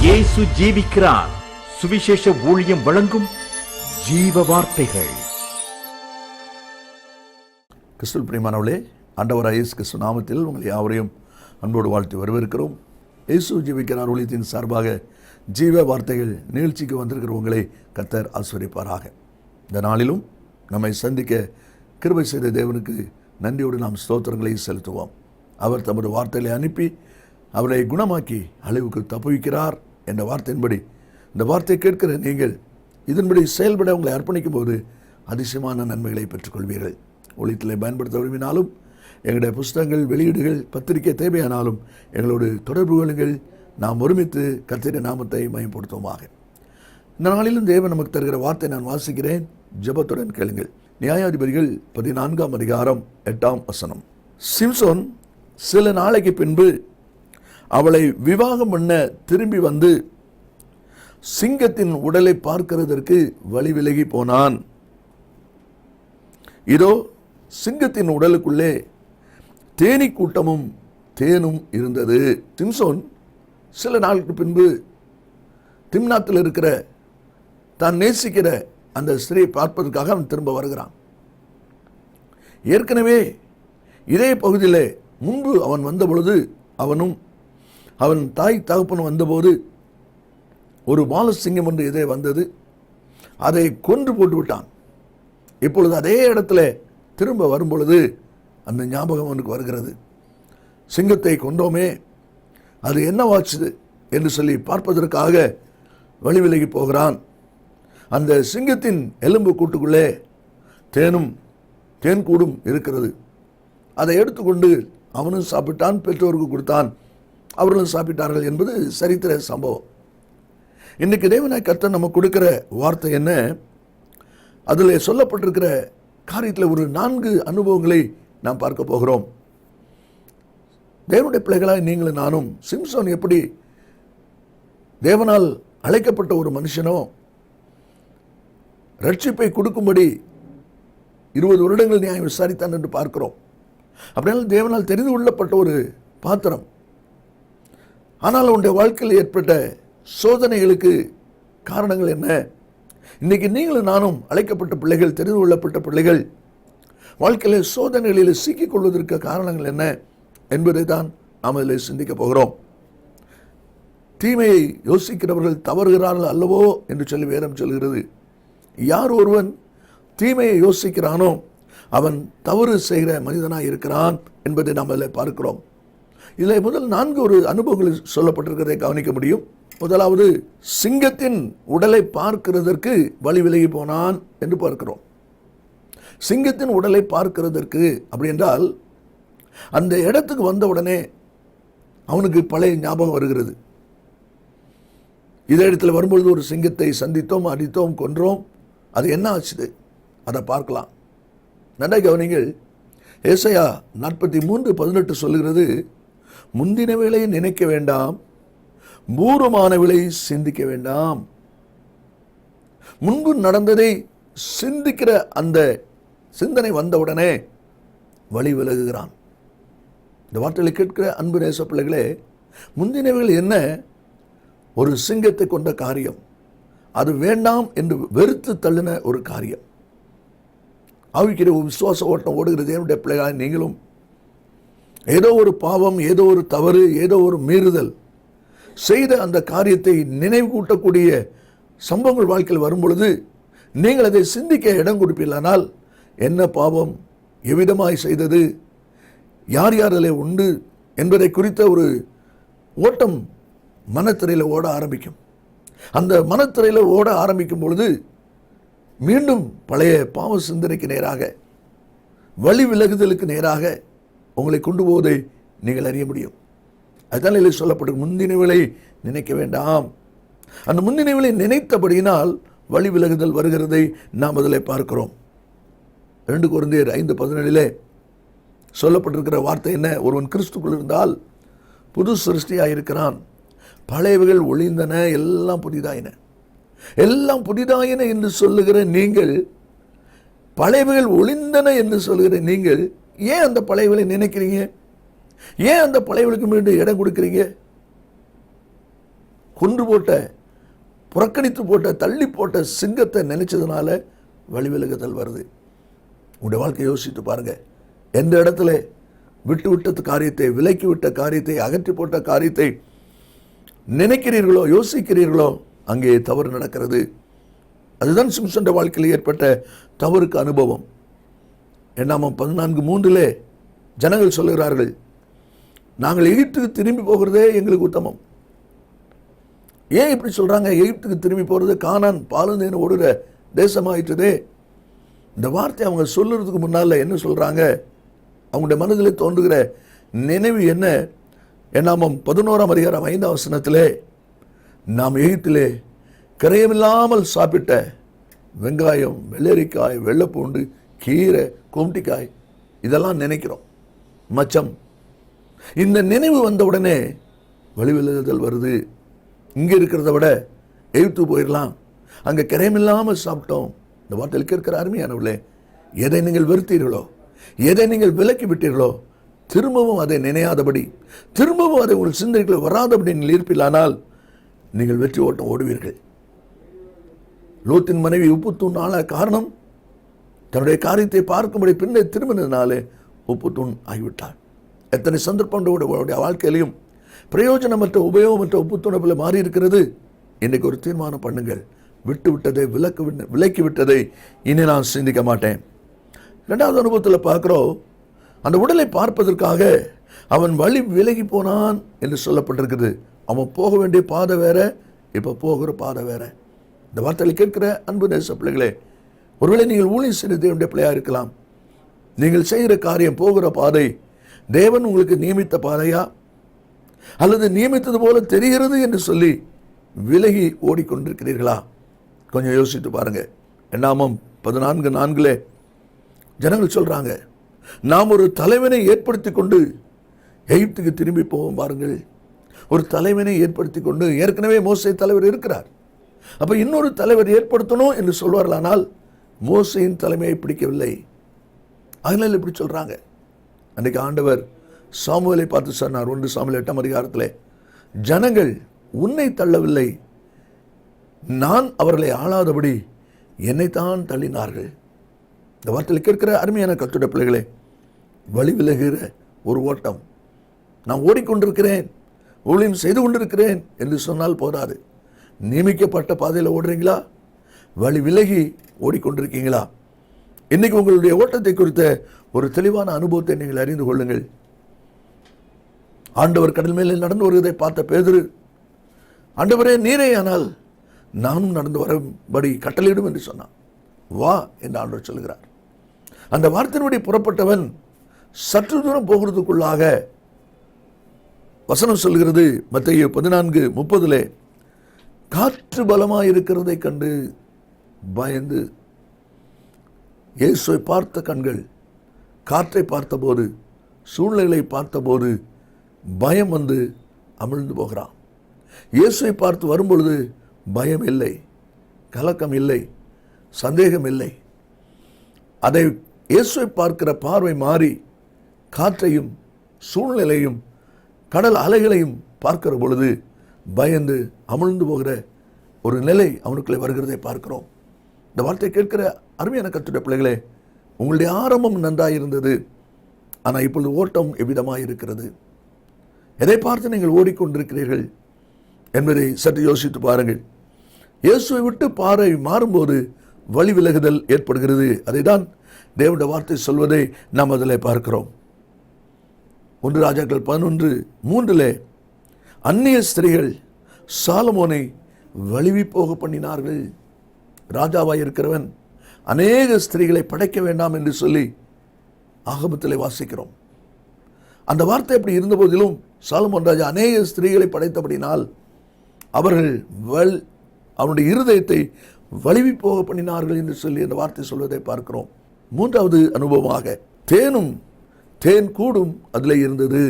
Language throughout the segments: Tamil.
இயேசு ஜீவிக்கிறார். சுவிசேஷ ஊழியம் வழங்கும் ஜீவ வார்த்தைகள். கிறிஸ்துவில் பிரியமானவர்களே, ஆண்டவராகிய இயேசு கிறிஸ்து நாமத்தில் உங்கள் யாவரையும் அன்போடு வாழ்த்தி வரவேற்கிறோம். இயேசு ஜீவிக்கிறார் ஊழியத்தின் சார்பாக ஜீவ வார்த்தைகள் நிகழ்ச்சிக்கு வந்திருக்கிற உங்களை கர்த்தர் ஆசீர்வதிப்பாராக. இந்த நாளிலும் நம்மை சந்திக்க கிருபை செய்த தேவனுக்கு நன்றியோடு நாம் ஸ்தோத்திரங்களை செலுத்துவோம். அவர் தமது வார்த்தைகளை அனுப்பி அவரை குணமாக்கி அழிவுக்கு தப்புவிக்கிறார் என்ற வார்த்தையின்படி இந்த வார்த்தை கேட்கிற நீங்கள் இதன்படி செயல்பட உங்களை அர்ப்பணிக்கும் போது அதிசயமான நன்மைகளை பெற்றுக்கொள்வீர்கள். ஊழியத்தில் பயன்படுத்த விரும்பினாலும் எங்களுடைய புஸ்தகங்கள், வெளியீடுகள், பத்திரிகை தேவையானாலும் எங்களோடு தொடர்பு கொள்ளுங்கள். நாம் ஒருமித்து கர்த்தருடைய நாமத்தை மகிமைப்படுத்துவோமாக. இந்த நாளிலும் தேவன் நமக்கு தருகிற வார்த்தை நான் வாசிக்கிறேன், ஜெபத்துடன் கேளுங்கள். நியாயாதிபதிகள் 14ஆம் அதிகாரம் 8ஆம் வசனம். சிம்சோன் சில நாளைக்கு பின்பு அவளை விவாகம் பண்ண திரும்பி வந்து சிங்கத்தின் உடலை பார்க்கிறதற்கு வழி விலகி போனான். இதோ சிங்கத்தின் உடலுக்குள்ளே தேனீ கூட்டமும் தேனும் இருந்தது. சிம்சோன் சில நாளுக்கு பின்பு திம்னாத்தில் இருக்கிற தான் நேசிக்கிற அந்த ஸ்திரியை பார்ப்பதற்காக அவன் திரும்ப வருகிறான். ஏற்கனவே இதே பகுதியில் முன்பு அவன் வந்த பொழுது அவனும் அவன் தாய் தகப்பனும் வந்தபோது ஒரு பாலசிங்கம் என்று இதே வந்தது, அதை கொன்று போட்டு விட்டான். இப்பொழுது அதே இடத்துல திரும்ப வரும் பொழுது அந்த ஞாபகம் அவனுக்கு வருகிறது. சிங்கத்தை கொண்டோமே, அது என்னவாச்சுது என்று சொல்லி பார்ப்பதற்காக வழி விலகி போகிறான். அந்த சிங்கத்தின் எலும்பு கூட்டுக்குள்ளே தேன் கூடும் இருக்கிறது. அதை எடுத்துக்கொண்டு அவனும் சாப்பிட்டான், பெற்றோருக்கு கொடுத்தான், அவர்களும் சாப்பிட்டார்கள் என்பது சரித்திர சம்பவம். இன்றைக்கு தேவனாய் கர்த்தர் நமக்கு கொடுக்கிற வார்த்தை என்ன? அதில் சொல்லப்பட்டிருக்கிற காரியத்தில் ஒரு 4 அனுபவங்களை நாம் பார்க்க போகிறோம். தேவனுடைய பிள்ளைகளாய் நீங்களும் நானும் சிம்சோன் எப்படி தேவனால் அழைக்கப்பட்ட ஒரு மனுஷனோ ரட்சிப்பை கொடுக்கும்படி 20 வருடங்கள் நியாயம் விசாரித்தான் என்று பார்க்கிறோம். அப்படினாலும் தேவனால் தெரிந்து கொள்ளப்பட்ட ஒரு பாத்திரம். ஆனால் அவனுடைய வாழ்க்கையில் ஏற்பட்ட சோதனைகளுக்கு காரணங்கள் என்ன? இன்றைக்கி நீங்களும் நானும் அழைக்கப்பட்ட பிள்ளைகள், தெரிந்து கொள்ளப்பட்ட பிள்ளைகள் வாழ்க்கையில் சோதனைகளில் சிக்கிக் கொள்வதற்கு காரணங்கள் என்ன என்பதை தான் நாம் அதில் சிந்திக்க போகிறோம். தீமையை யோசிக்கிறவர்கள் தவறுகிறார்கள் அல்லவோ என்று சொல்லி வேதம் சொல்கிறது. யார் ஒருவன் தீமையை யோசிக்கிறானோ அவன் தவறு செய்கிற மனிதனாக இருக்கிறான் என்பதை நாம் அதில் பார்க்கிறோம். இதில் முதல் 4 ஒரு அனுபவங்கள் சொல்லப்பட்டிருக்கிறதை கவனிக்க முடியும். முதலாவது, சிங்கத்தின் உடலை பார்க்கிறதற்கு வழி விலகி போனான் என்று பார்க்கிறோம். சிங்கத்தின் உடலை பார்க்கிறதற்கு அப்படி என்றால் அந்த இடத்துக்கு வந்த உடனே அவனுக்கு பழைய ஞாபகம் வருகிறது. இதே இடத்துல வரும்பொழுது ஒரு சிங்கத்தை சந்தித்தோம், அடித்தோம், கொன்றோம், அது என்ன ஆச்சுது அதை பார்க்கலாம். நன்றாக கவனிங்கள். ஏசாயா 43:18 சொல்லுகிறது, முந்தினவைகளை நினைக்க வேண்டாம், பூர்வமானவைகளை சிந்திக்க வேண்டாம். முன்பு நடந்ததை சிந்திக்கிற அந்த சிந்தனை வந்தவுடனே வழி விலகுகிறான். இந்த வார்த்தைகளை கேட்கிற அன்பு நேச பிள்ளைகளே, முந்தினவைகள் என்ன? ஒரு சிங்கத்தை கொண்ட காரியம், அது வேண்டாம் என்று வெறுத்து தள்ளின ஒரு காரியம். ஆவிக்கிற விசுவாச ஓட்டம் ஓடுகிறது என்னுடைய பிள்ளைகளாய் நீங்களும் ஏதோ ஒரு பாவம், ஏதோ ஒரு தவறு, ஏதோ ஒரு மீறுதல் செய்த அந்த காரியத்தை நினைவு கூட்டக்கூடிய சம்பவங்கள் வாழ்க்கையில் வரும் பொழுது நீங்கள் அதை சிந்திக்க இடம் கொடுப்பீர்களானால், என்ன பாவம், எவ்விதமாய் செய்தது, யார் யார் அதில் உண்டு என்பதை குறித்த ஒரு ஓட்டம் மனத்திரையில் ஓட ஆரம்பிக்கும். அந்த மனத்திரையில் ஓட ஆரம்பிக்கும் பொழுது மீண்டும் பழைய பாவ சிந்தனைக்கு நேராக, வழி விலகுதலுக்கு நேராக உங்களை கொண்டு போவதை நீங்கள் அறிய முடியும். அதுதான் இதில் சொல்லப்படும், முந்தினவைகளை நினைக்க வேண்டாம். அந்த முந்தினவைகளை நினைத்தபடியினால் வழி விலகுதல் வருகிறதை நாம் அதில் பார்க்கிறோம். 2 கொரிந்தியர் 5:17 சொல்லப்பட்டிருக்கிற வார்த்தை என்ன? ஒருவன் கிறிஸ்துக்குள் இருந்தால் புது சிருஷ்டியாக இருக்கிறான், பழையவைகள் ஒளிந்தன, எல்லாம் புதிதாயின. எல்லாம் புதிதாயின என்று சொல்லுகிற நீங்கள், பழையவைகள் ஒளிந்தன என்று சொல்லுகிற நீங்கள் ஏன் அந்த பழையவைகளை நினைக்கிறீங்க? ஏன் அந்த பழையவளுக்கு மீண்டும் இடம் கொடுக்குறீங்க? கொன்று போட்ட, புறக்கணித்து போட்ட, தள்ளி போட்ட சிங்கத்தை நினைச்சதுனால வழி விலகுதல் வருது. உங்களுடைய வாழ்க்கையை யோசித்து பாருங்க. எந்த இடத்துல விட்டு விட்ட காரியத்தை, விலக்கி விட்ட காரியத்தை, அகற்றி போட்ட காரியத்தை நினைக்கிறீர்களோ, யோசிக்கிறீர்களோ, அங்கே தவறு நடக்கிறது. அதுதான் சிம்சன் வாழ்க்கையில் ஏற்பட்ட தவறுக்கு அனுபவம். என்னாமம் 14:3 ஜனங்கள் சொல்லுகிறார்கள், நாங்கள் எகிப்துக்கு திரும்பி போகிறதே எங்களுக்கு உத்தமம். ஏன் இப்படி சொல்றாங்க? எகிப்துக்கு திரும்பி போறது கானான் பாலுந்தேன் ஓடுற தேசமாயிற்றதே. இந்த வார்த்தை அவங்க சொல்லுறதுக்கு முன்னால என்ன சொல்றாங்க? அவங்களுடைய மனதில் தோன்றுகிற நினைவு என்ன? என்னாமம் 11:5 நாம் எகிப்திலே கரையமில்லாமல் சாப்பிட்ட வெங்காயம், வெள்ளரிக்காய், வெள்ளைப்பூண்டு, கீரை, கொம்டிக்காய் இதெல்லாம் நினைக்கிறோம். மச்சம். இந்த நினைவு வந்த உடனே வழிவிலகுதல் வருது. இங்கே இருக்கிறத விட எகிப்து போயிடலாம், அங்கே கரையமில்லாமல் சாப்பிட்டோம். இந்த வார்த்தையில் கேட்கிற அருமையானவர்களே, எதை நீங்கள் வெறுத்தீர்களோ, எதை நீங்கள் விலக்கி விட்டீர்களோ, திரும்பவும் அதை நினையாதபடி, திரும்பவும் அதை உங்கள் சிந்தனைகள் வராதபடி நீங்கள் இருப்பில்லானால் நீங்கள் வெற்றி ஓட்டம் ஓடுவீர்கள். லோத்தின் மனைவி உப்பு தூண் ஆள காரணம் தன்னுடைய காரியத்தை பார்க்கும்படி பின்னே திரும்பினதுனாலே உப்பு தூண் ஆகிவிட்டார். எத்தனை சந்தர்ப்பங்களுடைய வாழ்க்கையிலையும் பிரயோஜனமற்ற, உபயோகமற்ற உப்பு தூணை போல மாறி இருக்கிறது. இன்னைக்கு ஒரு தீர்மானம் பண்ணுங்கள். விட்டு விட்டதை, விலக்கி விட்டதை இனி நான் சிந்திக்க மாட்டேன். 2வது அனுபவத்தில் பார்க்கிறோம், அந்த உடலை பார்ப்பதற்காக அவன் வழி விலகி போனான் என்று சொல்லப்பட்டிருக்குது. அவன் போக வேண்டிய பாதை வேற, இப்ப போகிற பாதை வேற. இந்த வார்த்தைகளை கேட்கிற அன்பு நேச பிள்ளைகளே, ஒருவேளை நீங்கள் ஊழியம் செய்ய தேவனுடைய பிள்ளையா இருக்கலாம். நீங்கள் செய்கிற காரியம், போகிற பாதை தேவன் உங்களுக்கு நியமித்த பாதையா, அல்லது நியமித்தது போல தெரிகிறது என்று சொல்லி விலகி ஓடிக்கொண்டிருக்கிறீர்களா? கொஞ்சம் யோசித்து பாருங்க. என்னாமம் 14:4 ஜனங்கள் சொல்றாங்க, நாம் ஒரு தலைவனை ஏற்படுத்தி கொண்டு எகிப்துக்கு திரும்பி போவோம். பாருங்கள், ஒரு தலைவனை ஏற்படுத்தி கொண்டு, ஏற்கனவே மோசே தலைவர் இருக்கிறார், அப்ப இன்னொரு தலைவர் ஏற்படுத்தணும் என்று சொல்வார்களானால் மோசையின் தலைமையை பிடிக்கவில்லை. அதனால இப்படி சொல்றாங்க. அன்றைக்கு ஆண்டவர் சாமுவேலை பார்த்து சொன்னார். 1 சாமுவேல் 8 ஜனங்கள் உன்னை தள்ளவில்லை, நான் அவர்களை ஆளாதபடி என்னைத்தான் தள்ளினார்கள். இந்த வார்த்தையில் கேட்கிற அருமையான கர்த்தருடைய பிள்ளைகளே, வழி விலகுகிற ஒரு ஓட்டம். நான் ஓடிக்கொண்டிருக்கிறேன், ஊழியம் செய்து கொண்டிருக்கிறேன் என்று சொன்னால் போதாது. நியமிக்கப்பட்ட பாதையில் ஓடுறீங்களா? வழி விலகி ஓடிக்கொண்டிருக்கீங்களா? இன்னைக்கு உங்களுடைய ஓட்டத்தை குறித்த ஒரு தெளிவான அனுபவத்தை நீங்கள் அறிந்து கொள்ளுங்கள். ஆண்டவர் கடல் மேலே நடந்து வருவதை பார்த்த பேதுரு, ஆண்டவரே நீரே ஆனால் நானும் நடந்து வரும்படி கட்டளையிடும் என்று சொன்னான். வா என்று ஆண்டவர் சொல்கிறார். அந்த வார்த்தையின்படி புறப்பட்டவன் சற்று தூரம் போகிறதுக்குள்ளாக வசனம் சொல்கிறது, மத்தேயு 14:30 காற்று பலமாய் இருக்கிறதை கண்டு பயந்து, இயேசுவை பார்த்த கண்கள் காற்றை பார்த்தபோது, சூழ்நிலை பார்த்தபோது பயம் வந்து அமிழ்ந்து போகிறான். இயேசுவை பார்த்து வரும்பொழுது பயம் இல்லை, கலக்கம் இல்லை, சந்தேகம் இல்லை. அதை இயேசுவை பார்க்கிற பார்வை மாறி காற்றையும் சூழ்நிலையும் கடல் அலைகளையும் பார்க்கிற பொழுது பயந்து அமிழ்ந்து போகிற ஒரு நிலை அவனுக்குள்ளே வருகிறதை பார்க்கிறோம். இந்த வார்த்தை கேட்கிற அருமையான கர்த்தருடைய பிள்ளைகளே, உங்களுடைய ஆரம்பம் நன்றாக இருந்தது, ஆனால் இப்பொழுது ஓட்டம் எவ்விதமாக இருக்கிறது? எதை பார்த்து நீங்கள் ஓடிக்கொண்டிருக்கிறீர்கள் என்பதை சற்று யோசித்து பாருங்கள். இயேசுவை விட்டு பாறை மாறும்போது வழி விலகுதல் ஏற்படுகிறது. அதைதான் தேவனுடைய வார்த்தை சொல்வதை நாம் அதில் பார்க்கிறோம். 1 ராஜாக்கள் 11:3 அந்நிய ஸ்திரீகள் சாலமோனை வழுவி போக பண்ணினார்கள். ராஜாவாய் இருக்கிறவன் அநேக ஸ்திரீகளை படைக்க வேண்டாம் என்று சொல்லி ஆகமத்திலே வாசிக்கிறோம். அந்த வார்த்தை அப்படி இருந்த போதிலும் சாலமோன் ராஜா அநேக ஸ்திரீகளை படைத்தபடினால் அவர்கள் அவனுடைய இருதயத்தை வழுவி போக பண்ணினார்கள் என்று சொல்லி அந்த வார்த்தை சொல்வதை பார்க்கிறோம். 3வது அனுபவமாக தேன் கூடும் அதில் இருந்தது.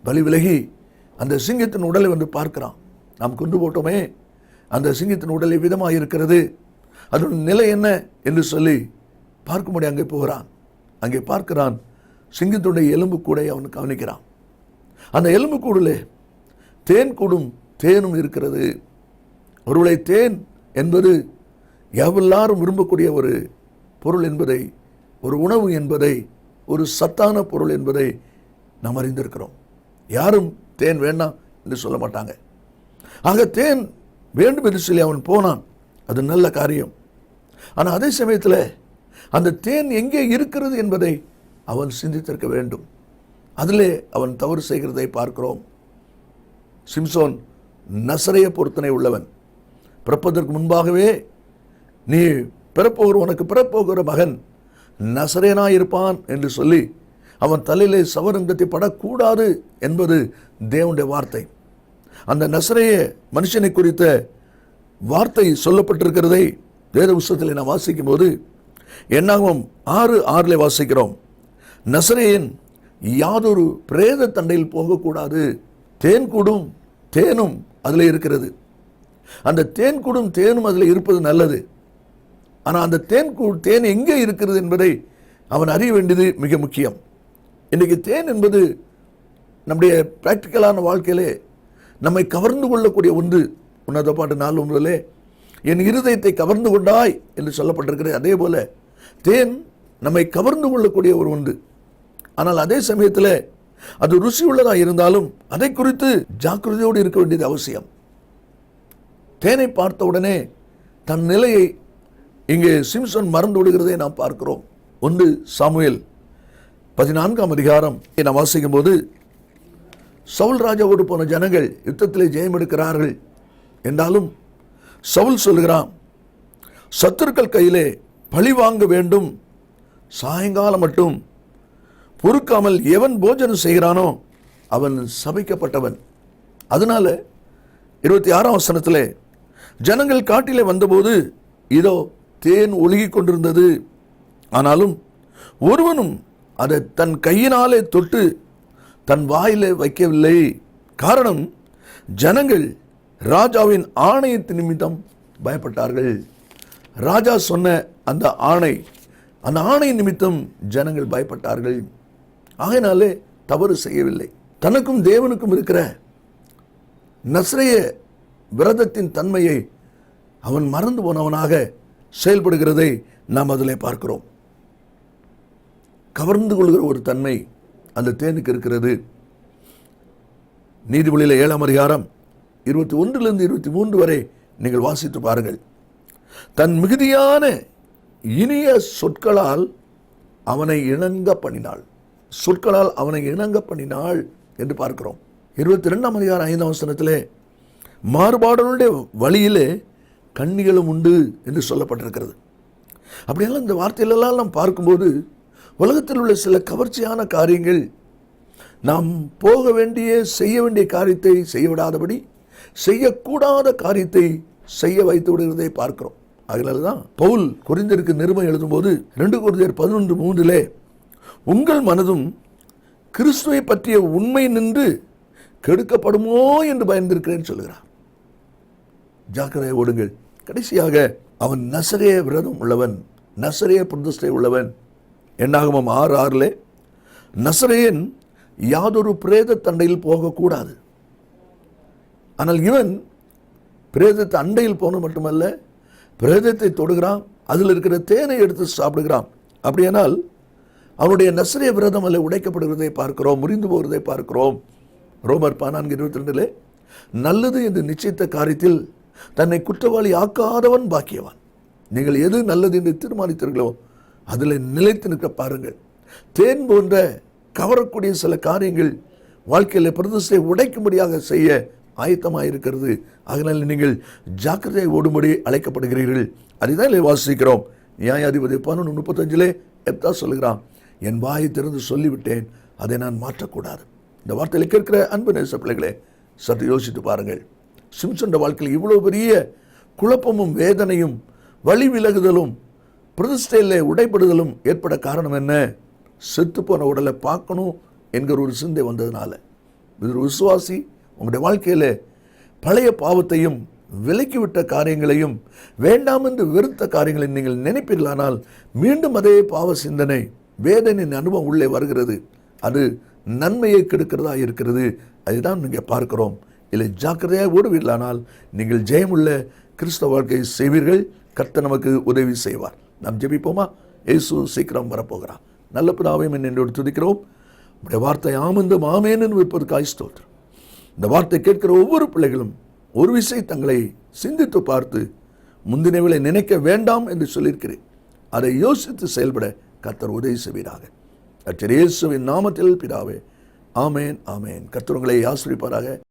வழி விலகி அந்த சிங்கத்தின் உடலை வந்து பார்க்கிறான். நாம் கொண்டு போட்டோமே, அந்த சிங்கத்தின் உடலை விதமாக இருக்கிறது, அதோட நிலை என்ன என்று சொல்லி பார்க்கும்படி அங்கே போகிறான். அங்கே பார்க்கிறான், சிங்கத்துடைய எலும்பு கூடை அவன் கவனிக்கிறான். அந்த எலும்பு கூடில் தேன் கூடும் தேனும் இருக்கிறது. ஒருவேளை தேன் என்பது எல்லாரும் விரும்பக்கூடிய ஒரு பொருள் என்பதை, ஒரு உணவு என்பதை, ஒரு சத்தான பொருள் என்பதை நாம் அறிந்திருக்கிறோம். யாரும் தேன் வேண்டாம் என்று சொல்ல மாட்டாங்க. ஆக தேன் வேண்டும் என்று சொல்லி அவன் போனான், அது நல்ல காரியம். ஆனால் அதே சமயத்தில் அந்த தேன் எங்கே இருக்கிறது என்பதை அவன் சிந்தித்திருக்க வேண்டும். அதிலே அவன் தவறு செய்கிறதை பார்க்கிறோம். சிம்சோன் நசரேய பொருத்தனை உள்ளவன். பிறப்பதற்கு முன்பாகவே நீ உனக்கு பிறப்போகிற மகன் நசரேனாயிருப்பான் என்று சொல்லி அவன் தலையிலே சவரங்கத்தை படக்கூடாது என்பது தேவனுடைய வார்த்தை. அந்த நசரேய மனுஷனை குறித்த வார்த்தை சொல்லப்பட்டிருக்கிறதை வேத புஸ்தகத்தில் நான் வாசிக்கும் போது என்னாகும் 6:6 வாசிக்கிறோம். நசரேயன் யாதொரு பிரேத தண்டையில் போகக்கூடாது. தேன் கூடும் தேனும் அதில் இருக்கிறது. அந்த தேன் கூடும் தேனும் அதில் இருப்பது நல்லது. ஆனால் அந்த தேன் எங்கே இருக்கிறது என்பதை அவன் அறிய வேண்டியது மிக முக்கியம். இன்றைக்கு தேன் என்பது நம்முடைய பிராக்டிக்கலான வாழ்க்கையிலே நம்மை கவர்ந்து கொள்ளக்கூடிய ஒன்று. உன்னத பாட்டு 4:9 என் இருதயத்தை கவர்ந்து கொண்டாய் என்று சொல்லப்பட்டிருக்கிறது. அதே போல தேன் நம்மை கவர்ந்து கொள்ளக்கூடிய ஒரு ஒன்று. ஆனால் அதே சமயத்தில் அது ருசி உள்ளதாக இருந்தாலும் அதை குறித்து ஜாக்கிரதையோடு இருக்க வேண்டியது அவசியம். தேனை பார்த்த உடனே தன் நிலையை இங்கே சிம்சன் மறந்து விடுகிறதை நாம் பார்க்கிறோம். 1 சாமுவேல் 14ஆம் அதிகாரம் நாம் வாசிக்கும் போது, சவுல் ராஜாவோடு போன ஜனங்கள் யுத்தத்திலே ஜெயம் எடுக்கிறார்கள் என்றாலும் சவுல் சொல்கிறான், சத்துருக்கள் கையிலே பழி வாங்க வேண்டும், சாயங்காலம் மட்டும் பொறுக்காமல் எவன் போஜனம் செய்கிறானோ அவன் சபிக்கப்பட்டவன். அதனால 26ஆம் வசனத்திலே, ஜனங்கள் காட்டிலே வந்தபோது இதோ தேன் ஒழுகிக் கொண்டிருந்தது, ஆனாலும் ஒருவனும் அதை தன் கையினாலே தொட்டு தன் வாயிலே வைக்கவில்லை. காரணம், ஜனங்கள் ராஜாவின் ஆணையத்தின் நிமித்தம் பயப்பட்டார்கள். ராஜா சொன்ன அந்த ஆணை நிமித்தம் ஜனங்கள் பயப்பட்டார்கள். ஆகையினாலே தவறு செய்யவில்லை. தனக்கும் தேவனுக்கும் இருக்கிற நசரேய விரதத்தின் தன்மையை அவன் மறந்து போனவனாக செயல்படுகிறதை நாம் அதிலே பார்க்கிறோம். கவர்ந்து கொள்கிற ஒரு தன்மை அந்த தேனுக்கு இருக்கிறது. நீதிமொழியில் 7ஆம் அதிகாரம் 21 to 23 வரை நீங்கள் வாசித்து பாருங்கள். தன் மிகுதியான இனிய சொற்களால் அவனை இணங்க பண்ணினாள் என்று பார்க்கிறோம். 22ஆம் அதிகாரம் 5ஆம் வசனத்திலே, மாறுபாடுடைய வழியிலே கண்ணிகளும் உண்டு என்று சொல்லப்பட்டிருக்கிறது. அப்படியெல்லாம் இந்த வார்த்தையிலெல்லாம் நாம் பார்க்கும்போது உலகத்தில் உள்ள சில கவர்ச்சியான காரியங்கள் நாம் செய்ய வேண்டிய காரியத்தை செய்ய விடாதபடி செய்யக்கூடாத காரியத்தை செய்ய வைத்து விடுகிறதை பார்க்கிறோம். அதனால்தான் பவுல் கொரிந்தியருக்கு நிருபம் எழுதும்போது 2 கொரிந்தியர் 11:3 உங்கள் மனதும் கிறிஸ்துவை பற்றிய உண்மை நின்று கெடுக்கப்படுமோ என்று பயந்திருக்கிறேன் சொல்கிறார். ஜாக்கிரதை ஓடுங்கள். கடைசியாக அவன் நசரேய விரதம் உள்ளவன், நசரேய பிரதிஷ்டை உள்ளவன். என்னாகமம் 6:6 நசரேயன் யாதொரு பிரேத தண்டையில் போகக்கூடாது. ஆனால் இவன் பிரேதத்தை அண்டையில் போன மட்டுமல்ல, பிரேதத்தை தொடுகிறான், அதில் இருக்கிற தேனை எடுத்து சாப்பிடுகிறான். அப்படியானால் அவனுடைய நசரேய விரதம் அல்ல உடைக்கப்படுகிறதை பார்க்கிறோம், முறிந்து போகிறதை பார்க்கிறோம். ரோமர் 14:22 நல்லது என்று நிச்சயித்த காரியத்தில் தன்னை குற்றவாளி ஆக்காதவன் பாக்கியவான். நீங்கள் எது நல்லது என்று தீர்மானித்தீர்களோ அதில் நிலைத்து நிற்க பாருங்கள். தேன் போன்ற கவரக்கூடிய சில காரியங்கள் வாழ்க்கையில் பிரதிஷ்டை உடைக்கும்படியாக செய்ய ஆயத்தமாக இருக்கிறது. அதனால் நீங்கள் ஜாக்கிரதை ஓடும்படி அழைக்கப்படுகிறீர்கள். அதுதான் வாசிக்கிறோம். நியாயாதிபதி 11:35 எப்தா சொல்லுகிறான், என் வாயை திறந்து சொல்லிவிட்டேன், அதை நான் மாற்றக்கூடாது. இந்த வார்த்தையில் கேட்கிற அன்பு நேச பிள்ளைகளே, சற்று யோசித்து பாருங்கள். சிம்சன் வாழ்க்கையில் இவ்வளவு பெரிய குழப்பமும் வேதனையும் வழி விலகுதலும் பிரதிஷ்டையில் உடைப்படுதலும் ஏற்பட காரணம் என்ன? செத்து போன உடலை பார்க்கணும் என்கிற ஒரு சிந்தை வந்ததுனால. இது ஒரு விசுவாசி உங்களுடைய வாழ்க்கையில் பழைய பாவத்தையும் விலக்கிவிட்ட காரியங்களையும் வேண்டாம் என்று வெறுத்த காரியங்களை நீங்கள் நினைப்பீர்களானால் மீண்டும் அதே பாவ சிந்தனை வேதனையின் அனுபவம் உள்ளே வருகிறது. அது நன்மையை கெடுக்கிறதா இருக்கிறது. அதுதான் நீங்கள் பார்க்கிறோம். இல்லை ஜாக்கிரதையாக ஓடுவீர்களானால் நீங்கள் ஜெயமுள்ள கிறிஸ்தவ வாழ்க்கையை செய்வீர்கள். கர்த்தர் நமக்கு உதவி செய்வார். நாம் ஜெபிப்போமா? இயேசு சீக்கிரம் வரப்போகிறார். நல்ல பிதாவே என்னோடு துதிக்கிறோம். உடைய வார்த்தை ஆமந்தும் ஆமேன் என்று வைப்பதற்காக ஸ்தோத்திரம். இந்த வார்த்தை கேட்கிற ஒவ்வொரு பிள்ளைகளும் ஒரு விஷயம் தங்களை சிந்தித்து பார்த்து முந்தினவர்களை நினைக்க வேண்டாம் என்று சொல்லியிருக்கிறேன். அதை யோசித்து செயல்பட கர்த்தர் உதவி செய்வீராக. கர்த்தர் இயேசுவின் நாமத்தில் பிதாவே, ஆமேன் ஆமேன். கர்த்தர் உங்களை ஆசீர்வதிப்பாராக.